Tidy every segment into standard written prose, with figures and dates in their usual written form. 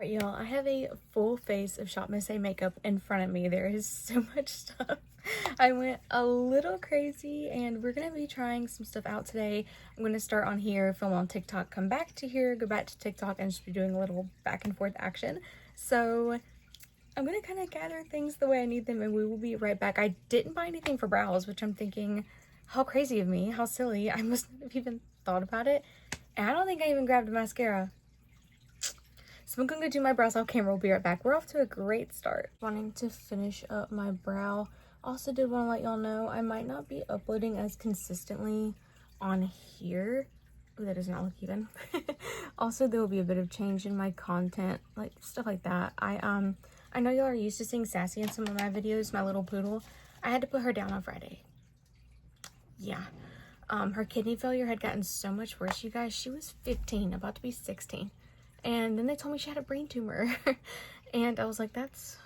Right, y'all, I have a full face of Shop Miss A makeup in front of me. There is so much stuff. I went a little crazy and we're gonna be trying some stuff out today. I'm gonna start on here, film on TikTok, come back to here, go back to TikTok, and just be doing a little back and forth action. So I'm gonna kind of gather things the way I need them and we will be right back. I didn't buy anything for brows, which I'm thinking, how crazy of me, how silly. I must not have even thought about it. And I don't think I even grabbed a mascara. So I'm gonna go do my brows off camera. We'll be right back. We're off to a great start. Wanting to finish up my brow. Also did want to let y'all know I might not be uploading as consistently on here. Oh, that does not look even. Also, there will be a bit of change in my content, like stuff like that. I know y'all are used to seeing Sassy in some of my videos, my little poodle. I had to put her down on Friday. Yeah. Her kidney failure had gotten so much worse, you guys. She was 15, about to be 16. And then they told me she had a brain tumor. And I was like, that's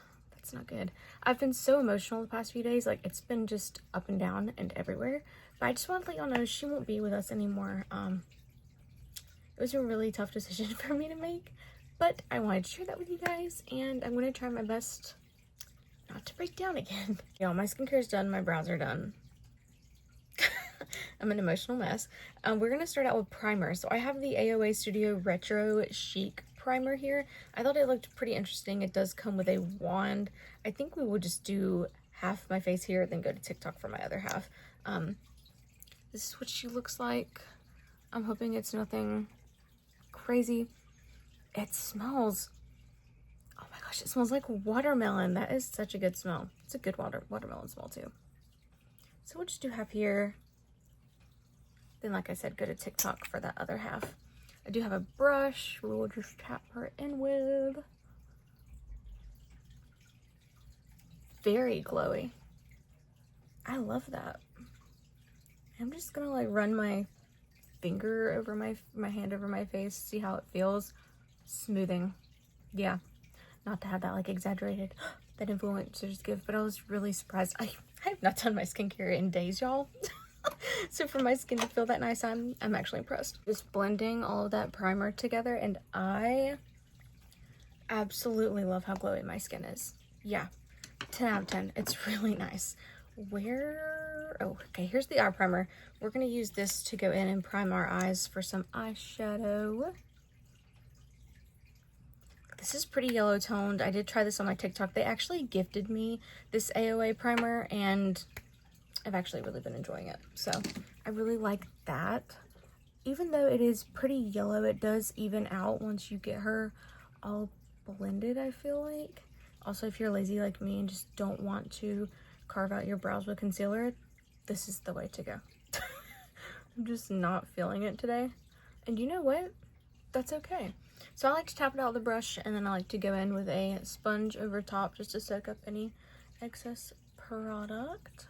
not good. I've been so emotional the past few days. Like, it's been just up and down and everywhere. But I just want to let y'all know she won't be with us anymore. It was a really tough decision for me to make. But I wanted to share that with you guys. And I'm going to try my best not to break down again. Y'all, my skincare is done. My brows are done. I'm an emotional mess. We're gonna start out with primer. So I have the AOA Studio Retro Chic primer here. I thought it looked pretty interesting. It does come with a wand. I think we will just do half my face here, then go to TikTok for my other half. This is what she looks like. I'm hoping it's nothing crazy. It smells, oh my gosh, it smells like watermelon. That is such a good smell. It's a good watermelon smell too. So we'll just do half here. Then, like I said, go to TikTok for that other half. I do have a brush. We will just tap her in with. Very glowy. I love that. I'm just gonna like run my finger over my hand over my face, see how it feels. Smoothing. Yeah. Not to have that like exaggerated that influencers give, but I was really surprised. I have not done my skincare in days, y'all. So for my skin to feel that nice, I'm actually impressed. Just blending all of that primer together, and I absolutely love how glowy my skin is. Yeah, 10 out of 10. It's really nice. Oh, okay, here's the eye primer. We're gonna use this to go in and prime our eyes for some eyeshadow. This is pretty yellow toned. I did try this on my TikTok. They actually gifted me this AOA primer, and I've actually really been enjoying it. So I really like that. Even though it is pretty yellow, it does even out once you get her all blended, I feel like. Also, if you're lazy like me and just don't want to carve out your brows with concealer, this is the way to go. I'm just not feeling it today. And you know what? That's okay. So I like to tap it out with a brush, and then I like to go in with a sponge over top just to soak up any excess product.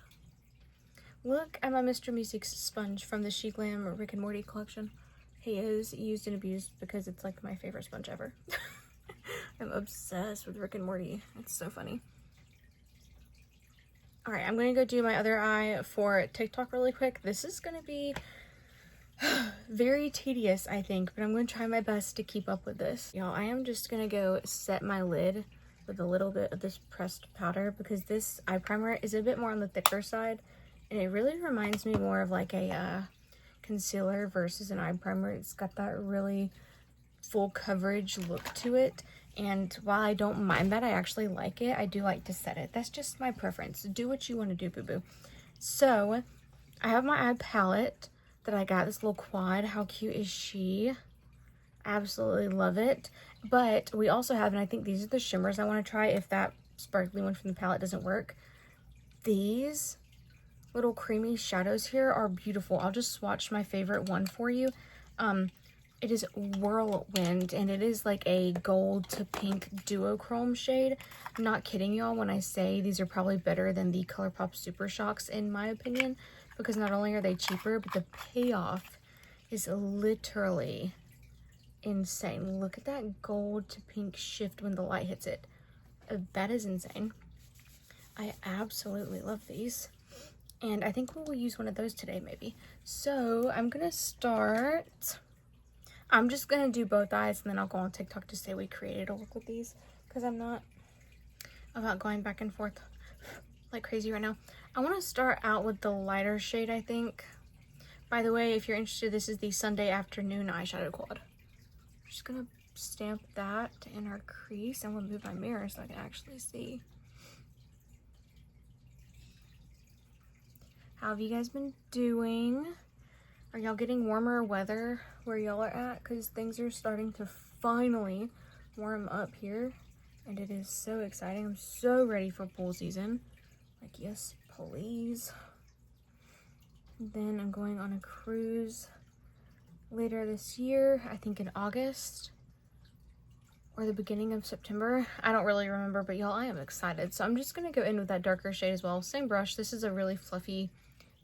Look at my Mr. Music sponge from the She Glam Rick and Morty collection. He is used and abused because it's like my favorite sponge ever. I'm obsessed with Rick and Morty. It's so funny. All right, I'm gonna go do my other eye for TikTok really quick. This is gonna be very tedious, I think, but I'm gonna try my best to keep up with this. Y'all, I am just gonna go set my lid with a little bit of this pressed powder because this eye primer is a bit more on the thicker side. And it really reminds me more of like a concealer versus an eye primer. It's got that really full coverage look to it. And while I don't mind that, I actually like it. I do like to set it. That's just my preference. Do what you want to do, boo-boo. So I have my eye palette that I got. This little quad. How cute is she? Absolutely love it. But we also have, and I think these are the shimmers I want to try if that sparkly one from the palette doesn't work. These little creamy shadows here are beautiful. I'll just swatch my favorite one for you. It is Whirlwind, and it is like a gold to pink duochrome shade. I'm not kidding y'all when I say these are probably better than the ColourPop Super Shocks in my opinion, because not only are they cheaper, but the payoff is literally insane. Look at that gold to pink shift when the light hits it. That is insane. I absolutely love these. And I think we will use one of those today, maybe. So I'm gonna start. I'm just gonna do both eyes and then I'll go on TikTok to say we created a look with these, because I'm not about going back and forth like crazy right now. I want to start out with the lighter shade, I think. By the way, if you're interested, this is the Sunday Afternoon eyeshadow quad. I'm just gonna stamp that in our crease. I'm gonna move my mirror so I can actually see. How have you guys been doing? Are y'all getting warmer weather where y'all are at? Because things are starting to finally warm up here. And it is so exciting. I'm so ready for pool season. Like, yes, please. Then I'm going on a cruise later this year. I think in August. Or the beginning of September. I don't really remember, but y'all, I am excited. So I'm just going to go in with that darker shade as well. Same brush. This is a really fluffy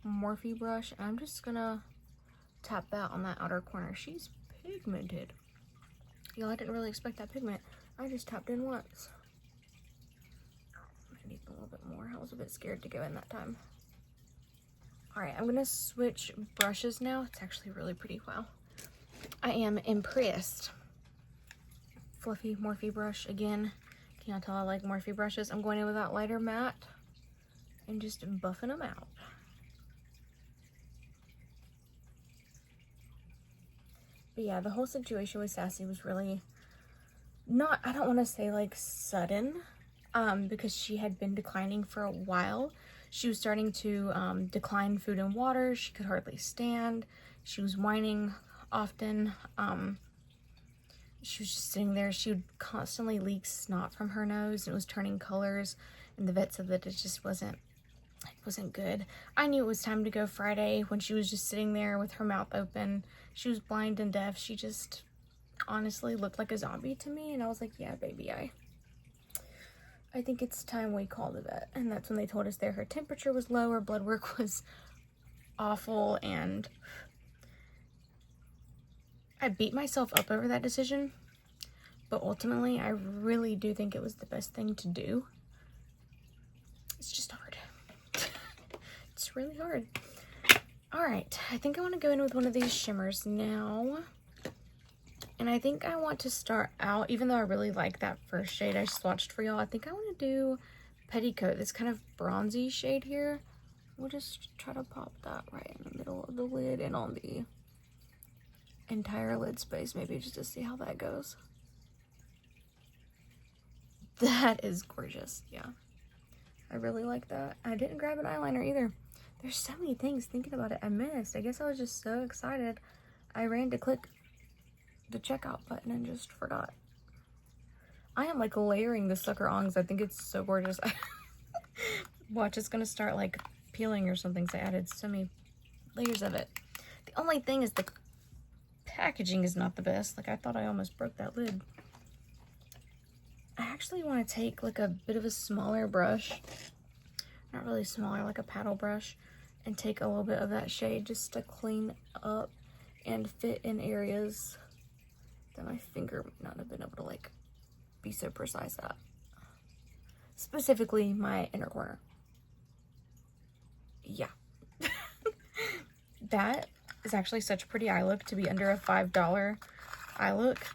Morphe brush. And I'm just going to tap that on that outer corner. She's pigmented. Y'all, I didn't really expect that pigment. I just tapped in once. I need a little bit more. I was a bit scared to go in that time. Alright, I'm gonna switch brushes now. It's actually really pretty. Wow. I am impressed. Fluffy Morphe brush again. Can y'all tell I like Morphe brushes? I'm going in with that lighter matte and just buffing them out. But yeah, the whole situation with Sassy was really not, I don't want to say like sudden, because she had been declining for a while. She was starting to decline food and water. She could hardly stand. She was whining often. She was just sitting there. She would constantly leak snot from her nose. It was turning colors, and the vet said that it just wasn't good. I knew it was time to go Friday when she was just sitting there with her mouth open. She was blind and deaf. She just honestly looked like a zombie to me, and I was like, yeah, baby, I think it's time we call the vet. And that's when they told us there her temperature was low, her blood work was awful, and I beat myself up over that decision, but ultimately I really do think it was the best thing to do. It's just hard. It's really hard. All right, I think I want to go in with one of these shimmers now. And I think I want to start out, even though I really like that first shade I swatched for y'all, I think I want to do Petticoat, this kind of bronzy shade here. We'll just try to pop that right in the middle of the lid and on the entire lid space, maybe, just to see how that goes. That is gorgeous. Yeah, I really like that. I didn't grab an eyeliner either. There's so many things, thinking about it, I missed. I guess I was just so excited I ran to click the checkout button and just forgot. I am like layering this sucker on because I think it's so gorgeous. Watch, it's gonna start like peeling or something, so I added so many layers of it. The only thing is the packaging is not the best. Like, I thought I almost broke that lid. I actually want to take like a bit of a smaller brush, not really smaller, like a paddle brush, and take a little bit of that shade just to clean up and fit in areas that my finger might not have been able to like be so precise at. Specifically my inner corner. Yeah. That is actually such a pretty eye look to be under a $5 eye look.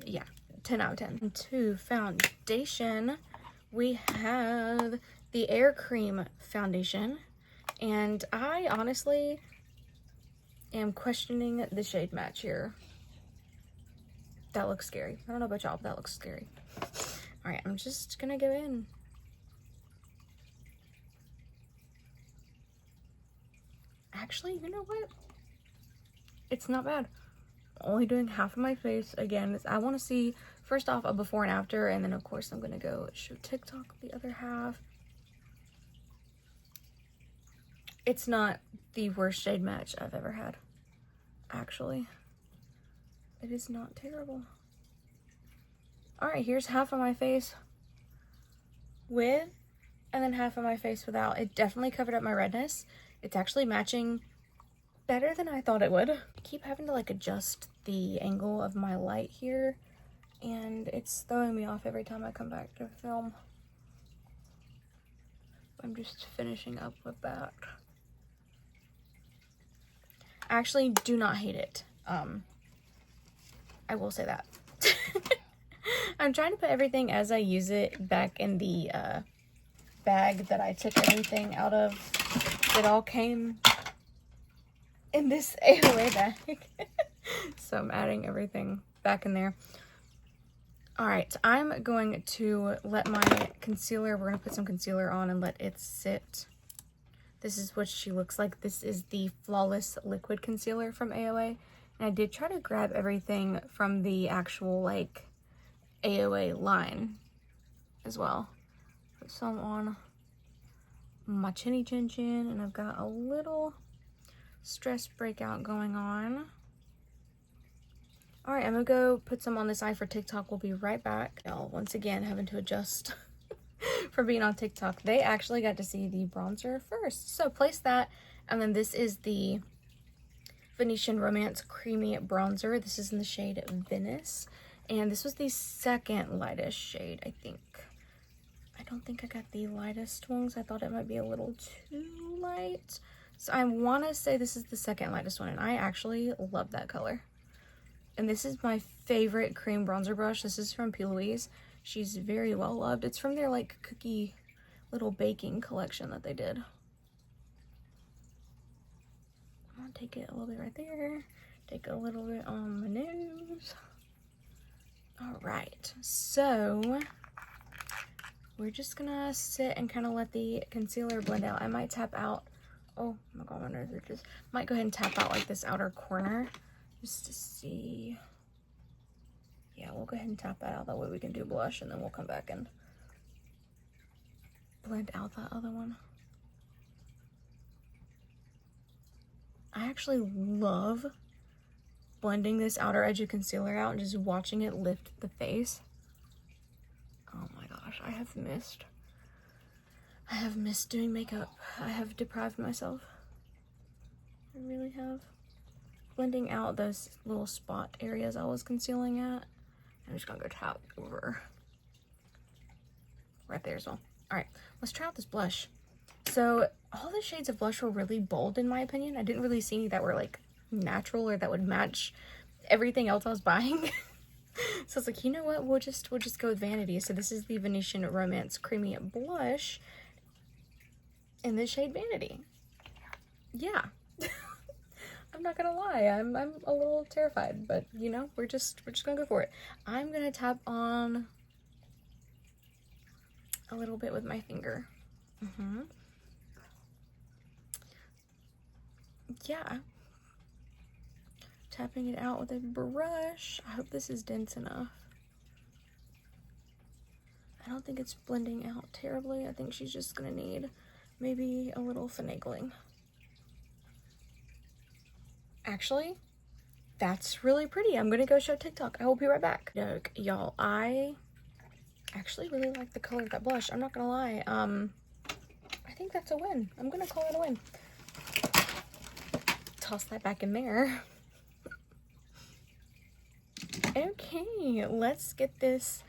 Yeah, 10 out of 10. To foundation, we have the Air Cream foundation, and I honestly am questioning the shade match here. That looks scary. I don't know about y'all, but that looks scary. All right, I'm just gonna go in. Actually, you know what? It's not bad. Only doing half of my face. Again, I want to see, first off, a before and after, and then of course I'm gonna go show TikTok the other half. It's not the worst shade match I've ever had, actually. It is not terrible. All right, here's half of my face with, and then half of my face without. It definitely covered up my redness. It's actually matching better than I thought it would. I keep having to like adjust the angle of my light here, and it's throwing me off every time I come back to film. I'm just finishing up with that. I actually do not hate it. I will say that. I'm trying to put everything as I use it back in the bag that I took everything out of. It all came in this AOA bag. So I'm adding everything back in there. Alright, I'm going to let my concealer, we're going to put some concealer on and let it sit. This is what she looks like. This is the Flawless Liquid Concealer from AOA. And I did try to grab everything from the actual, like, AOA line as well. Put some on my chinny chin chin, and I've got a little stress breakout going on. Alright, I'm gonna go put some on this eye for TikTok. We'll be right back. Y'all, once again, having to adjust for being on TikTok. They actually got to see the bronzer first. So place that, and then this is the Venetian Romance Creamy Bronzer. This is in the shade Venice. And this was the second lightest shade, I think. I don't think I got the lightest ones. I thought it might be a little too light. So I want to say this is the second lightest one, and I actually love that color. And this is my favorite cream bronzer brush. This is from P. Louise. She's very well loved. It's from their like cookie little baking collection that they did. I'm gonna take it a little bit right there. Take a little bit on my nose. Alright, so we're just gonna sit and kind of let the concealer blend out. I might tap out, oh my god, my nose itches. Might go ahead and tap out like this outer corner just to see. Yeah, we'll go ahead and tap that out. That way we can do blush, and then we'll come back and blend out that other one. I actually love blending this outer edge of concealer out and just watching it lift the face. Oh my gosh, I have missed doing makeup. I have deprived myself. I really have. Blending out those little spot areas I was concealing at. I'm just gonna go tap over right there as well. Alright, let's try out this blush. So all the shades of blush were really bold in my opinion. I didn't really see any that were like natural or that would match everything else I was buying. So I was like, you know what, we'll just go with Vanity. So this is the Venetian Romance Creamy Blush in the shade Vanity. Yeah. I'm not gonna lie, I'm a little terrified, but you know, we're just gonna go for it. I'm gonna tap on a little bit with my finger. Yeah. Tapping it out with a brush. I hope this is dense enough. I don't think it's blending out terribly. I think she's just gonna need maybe a little finagling. Actually, that's really pretty. I'm gonna go show TikTok. I will be right back. Y'all, I actually really like the color of that blush. I'm not gonna lie. I think that's a win. I'm gonna call it a win. Toss that back in there. Okay, let's get this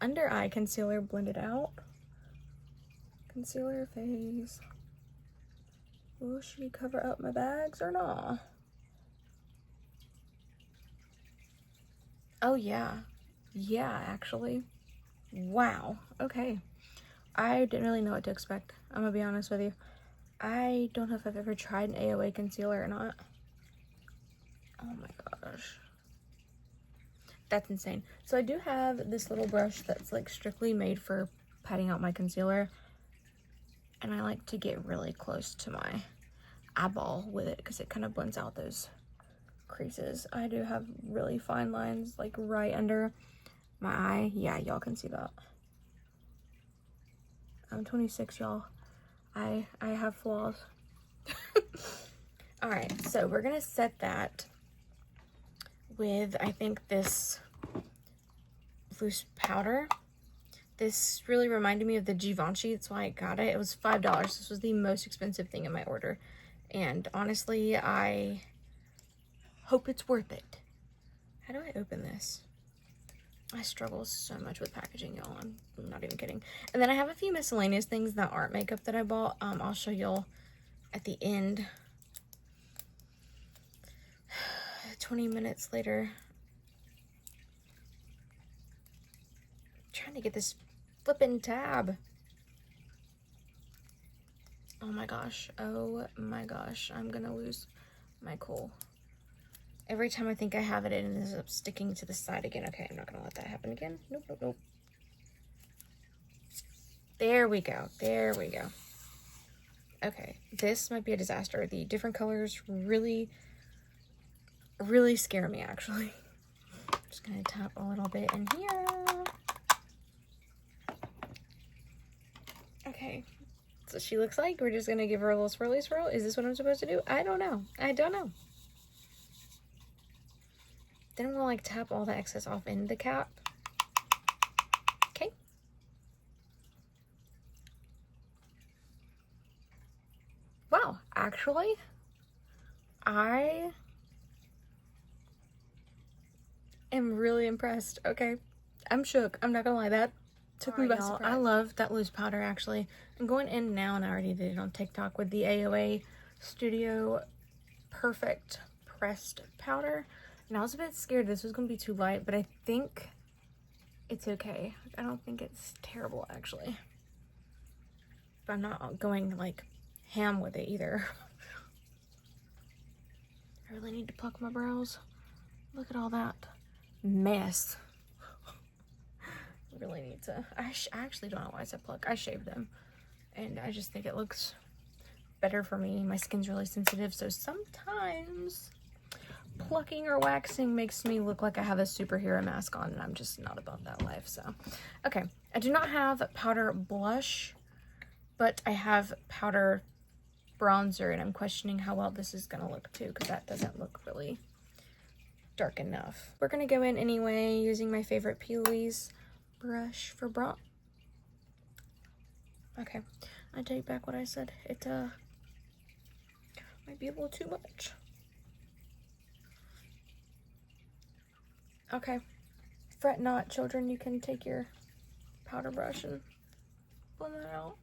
under eye concealer blended out. Concealer face. Will she cover up my bags or not? Oh yeah. Yeah, actually. Wow. Okay. I didn't really know what to expect. I'm gonna be honest with you. I don't know if I've ever tried an AOA concealer or not. Oh my gosh. That's insane. So I do have this little brush that's like strictly made for patting out my concealer. And I like to get really close to my eyeball with it because it kind of blends out those creases. I do have really fine lines like right under my eye. Yeah, y'all can see that. I'm 26, y'all. I have flaws. Alright, so we're gonna set that with, I think, this loose powder. This really reminded me of the Givenchy. That's why I got it. It was $5. This was the most expensive thing in my order. And honestly, I hope it's worth it. How do I open this? I struggle so much with packaging, y'all. I'm not even kidding. And then I have a few miscellaneous things that aren't makeup that I bought. I'll show y'all at the end. 20 minutes later. trying to get this flippin' tab. Oh my gosh. Oh my gosh. I'm gonna lose my cool. Every time I think I have it, it ends up sticking to the side again. Okay, I'm not gonna let that happen again. Nope, nope, nope. There we go. There we go. Okay, this might be a disaster. The different colors really scare me, actually. Just gonna tap a little bit in here. Okay, so she looks like. We're just gonna give her a little swirly swirl. Is this what I'm supposed to do? I don't know. I don't know. Then we'll like tap all the excess off in the cap. Okay. Wow, actually, I am really impressed. Okay, I'm shook. I'm not gonna lie, that took me by surprise. I love that loose powder, actually. I'm going in now, and I already did it on TikTok with the AOA Studio Perfect Pressed Powder. And I was a bit scared this was gonna be too light, but I think it's okay. I don't think it's terrible, actually. But I'm not going like ham with it either. I really need to pluck my brows. Look at all that mess. I really need to. I actually don't know why I said pluck. I shaved them, and I just think it looks better for me. My skin's really sensitive, so sometimes plucking or waxing makes me look like I have a superhero mask on, and I'm just not about that life. So okay, I do not have powder blush, but I have powder bronzer, and I'm questioning how well this is gonna look too, because that doesn't look really dark enough. We're gonna go in anyway using my favorite P. Louise brush for bronze. Okay, I take back what I said. It might be a little too much. Okay, fret not, children. You can take your powder brush and blend that out.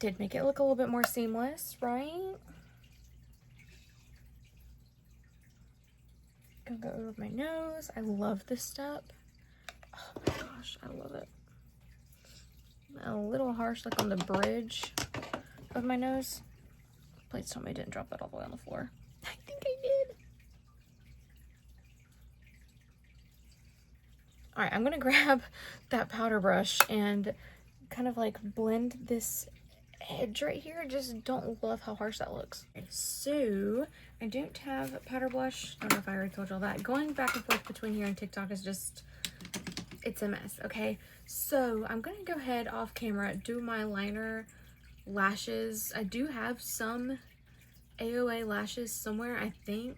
Did make it look a little bit more seamless, right? Gonna go over my nose. I love this step. Oh my gosh, I love it. A little harsh, like on the bridge of my nose. Please tell me I didn't drop that all the way on the floor. I think I did. All right, I'm gonna grab that powder brush and kind of like blend this edge right here. Just don't love how harsh that looks. Okay, so I don't have powder blush. I don't know if I already told y'all that. Going back and forth between here and TikTok is just, it's a mess. Okay, so I'm gonna go ahead off camera, do my liner lashes. I do have some AOA lashes somewhere, I think.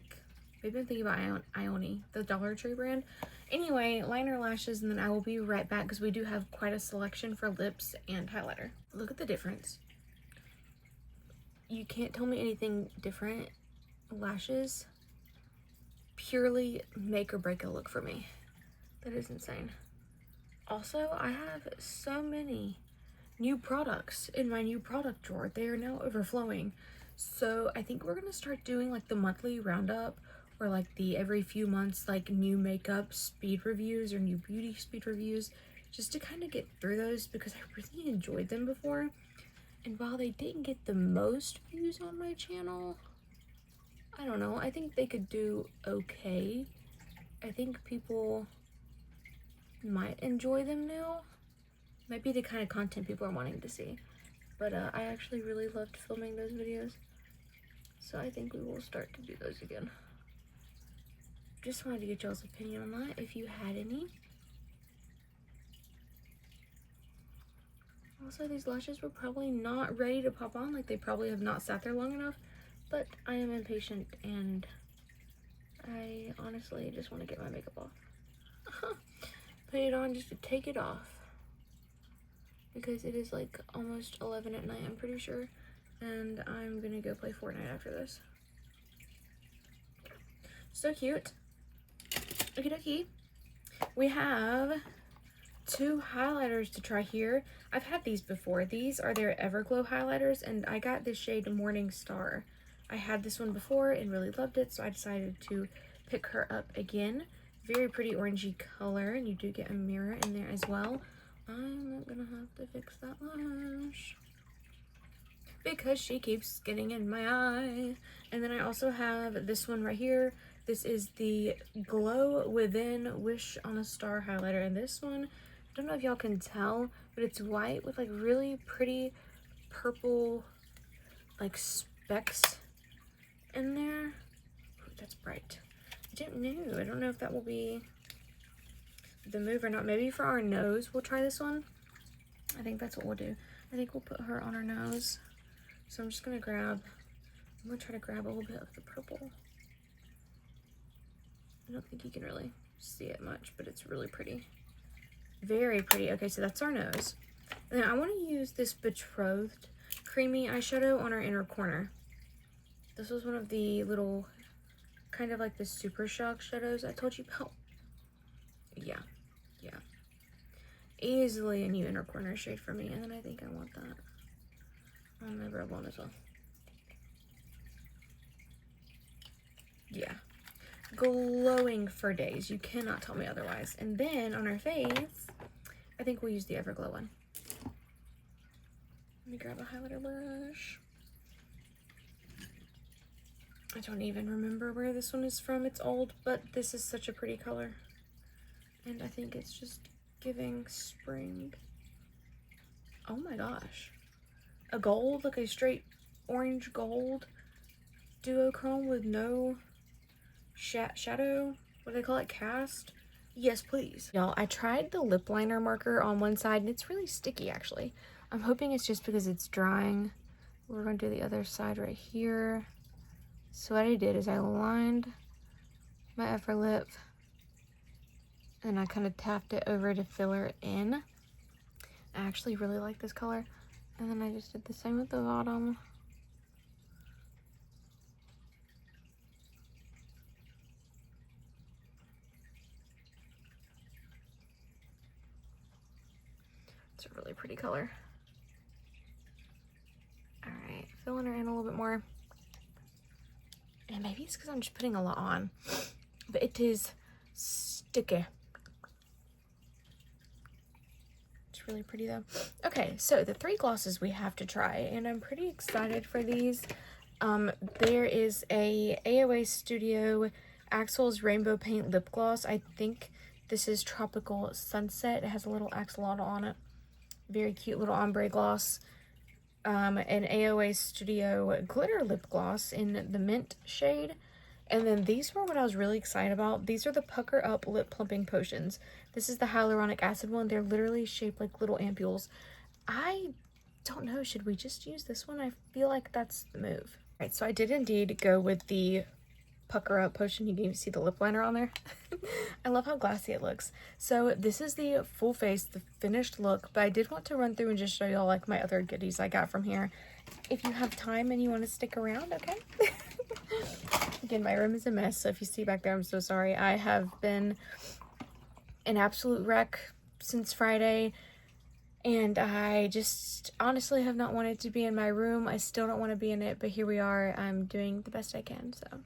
Maybe I'm thinking about Ioni, the Dollar Tree brand. Anyway, liner lashes, and then I will be right back because we do have quite a selection for lips and highlighter. Look at the difference. You can't tell me anything different. Lashes purely make or break a look for me. That is insane. Also, I have so many new products in my new product drawer. They are now overflowing. So I think we're gonna start doing like the monthly roundup, or like the every few months like new makeup speed reviews or new beauty speed reviews, just to kind of get through those, because I really enjoyed them before. And while they didn't get the most views on my channel, I don't know, I think they could do okay. I think people might enjoy them now. Might be the kind of content people are wanting to see. But I actually really loved filming those videos. So I think we will start to do those again. Just wanted to get y'all's opinion on that, if you had any. Also, these lashes were probably not ready to pop on. Like, they probably have not sat there long enough. But I am impatient, and I honestly just want to get my makeup off. Put it on just to take it off. Because it is like almost 11 at night, I'm pretty sure. And I'm gonna go play Fortnite after this. So cute. Okie dokie. We have 2 highlighters to try here. I've had these before. These are their Everglow highlighters, and I got the shade Morning Star. I had this one before and really loved it, so I decided to pick her up again. Very pretty orangey color, and you do get a mirror in there as well. I'm not gonna have to fix that lash because she keeps getting in my eye. And then I also have this one right here. This is the Glow Within Wish on a Star highlighter, and this one, I don't know if y'all can tell, but it's white with like really pretty purple like specks in there. Ooh, that's bright. I don't know. I don't know if that will be the move or not. Maybe for our nose we'll try this one. I think that's what we'll do. I think we'll put her on our nose. So I'm just gonna try to grab a little bit of the purple. I don't think you can really see it much, but it's really pretty. Very pretty. Okay, so that's our nose. And then I want to use this Betrothed creamy eyeshadow on our inner corner. This was one of the little, kind of like the Super Shock shadows I told you about. Yeah. Easily a new inner corner shade for me. And then I think I want that on my brow bone as well. Yeah. Glowing for days. You cannot tell me otherwise. And then on our face, I think we'll use the Everglow one. Let me grab a highlighter brush. I don't even remember where this one is from. It's old, but this is such a pretty color. And I think it's just giving spring. Oh my gosh. A gold, like a straight orange gold duochrome with no shadow. What do they call it? Cast? Yes, please. Y'all, I tried the lip liner marker on one side and it's really sticky actually. I'm hoping it's just because it's drying. We're going to do the other side right here. So what I did is I lined my upper lip and I kind of tapped it over to fill her in. I actually really like this color. And then I just did the same with the bottom. It's a really pretty color. All right, filling her in a little bit more. And maybe it's because I'm just putting a lot on, but it is sticky. It's really pretty though. Okay, so the 3 glosses we have to try, and I'm pretty excited for these. There is a AOA Studio Axel's Rainbow Paint Lip Gloss. I think this is Tropical Sunset. It has a little axolotl on it. Very cute little ombre gloss. An AOA Studio Glitter Lip Gloss in the mint shade. And then these were what I was really excited about. These are the Pucker Up Lip Plumping Potions. This is the hyaluronic acid one. They're literally shaped like little ampules. I don't know, should we just use this one? I feel like that's the move. All right, so I did indeed go with the Pucker Up potion. You can even see the lip liner on there. I love how glassy it looks. So this is the full face, the finished look, but I did want to run through and just show y'all like my other goodies I got from here. If you have time and you want to stick around, okay? Again, my room is a mess, so if you see back there, I'm so sorry. I have been an absolute wreck since Friday, and I just honestly have not wanted to be in my room. I still don't want to be in it, but here we are. I'm doing the best I can, so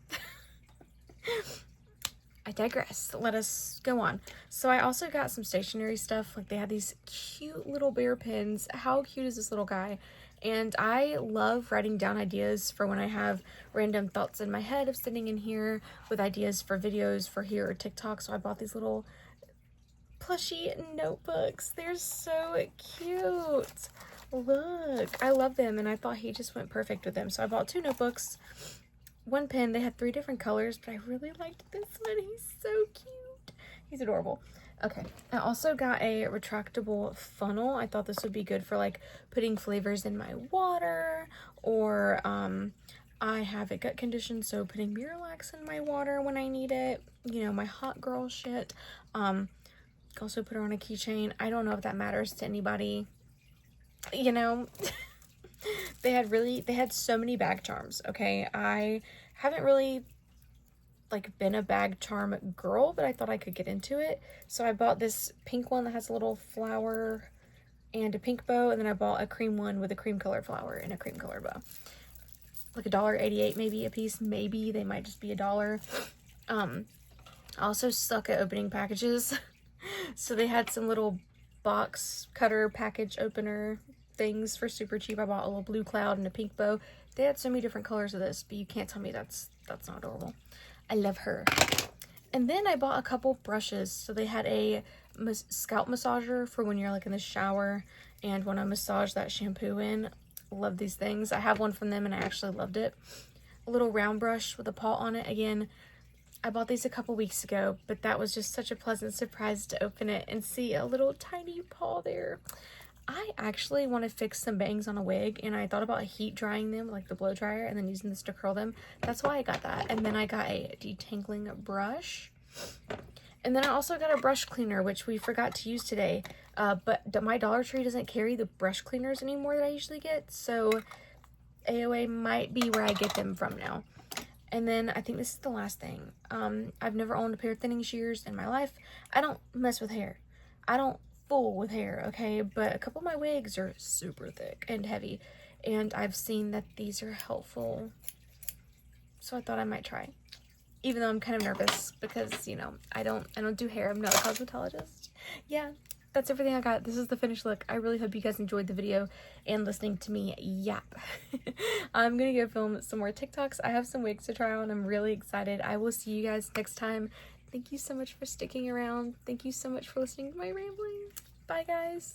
I digress. Let us go on. So I also got some stationery stuff. Like they had these cute little bear pins. How cute is this little guy? And I love writing down ideas for when I have random thoughts in my head of sitting in here with ideas for videos for here or TikTok. So I bought these little plushy notebooks. They're so cute. Look, I love them, and I thought he just went perfect with them. So I bought 2 notebooks, 1 pen. They had 3 different colors, but I really liked this one. He's so cute. He's adorable. Okay, I also got a retractable funnel. I thought this would be good for like putting flavors in my water, or I have a gut condition, so putting Miralax in my water when I need it, you know, my hot girl shit. Also put her on a keychain. I don't know if that matters to anybody, you know. They had so many bag charms. Okay, I haven't really like been a bag charm girl, but I thought I could get into it. So I bought this pink one that has a little flower and a pink bow, and then I bought a cream one with a cream color flower and a cream color bow. Like $1.88 maybe a piece. Maybe they might just be $1. I also suck at opening packages. So they had some little box cutter package opener things for super cheap. I bought a little blue cloud and a pink bow. They had so many different colors of this, but you can't tell me that's not adorable. I love her. And then I bought a couple brushes. So they had a scalp massager for when you're like in the shower and want to massage that shampoo in. Love these things. I have one from them and I actually loved it. A little round brush with a paw on it. Again, I bought these a couple weeks ago, but that was just such a pleasant surprise to open it and see a little tiny paw there. I actually want to fix some bangs on a wig, and I thought about heat drying them, like the blow dryer, and then using this to curl them. That's why I got that. And then I got a detangling brush. And then I also got a brush cleaner, which we forgot to use today. But my Dollar Tree doesn't carry the brush cleaners anymore that I usually get, so AOA might be where I get them from now. And then I think this is the last thing. I've never owned a pair of thinning shears in my life. I don't mess with hair. I don't fool with hair, okay? But a couple of my wigs are super thick and heavy, and I've seen that these are helpful. So I thought I might try. Even though I'm kind of nervous because, you know, I don't do hair. I'm not a cosmetologist. Yeah. That's everything I got. This is the finished look. I really hope you guys enjoyed the video and listening to me yap. I'm gonna go film some more TikToks. I have some wigs to try on. I'm really excited. I will see you guys next time. Thank you so much for sticking around. Thank you so much for listening to my rambling. Bye, guys.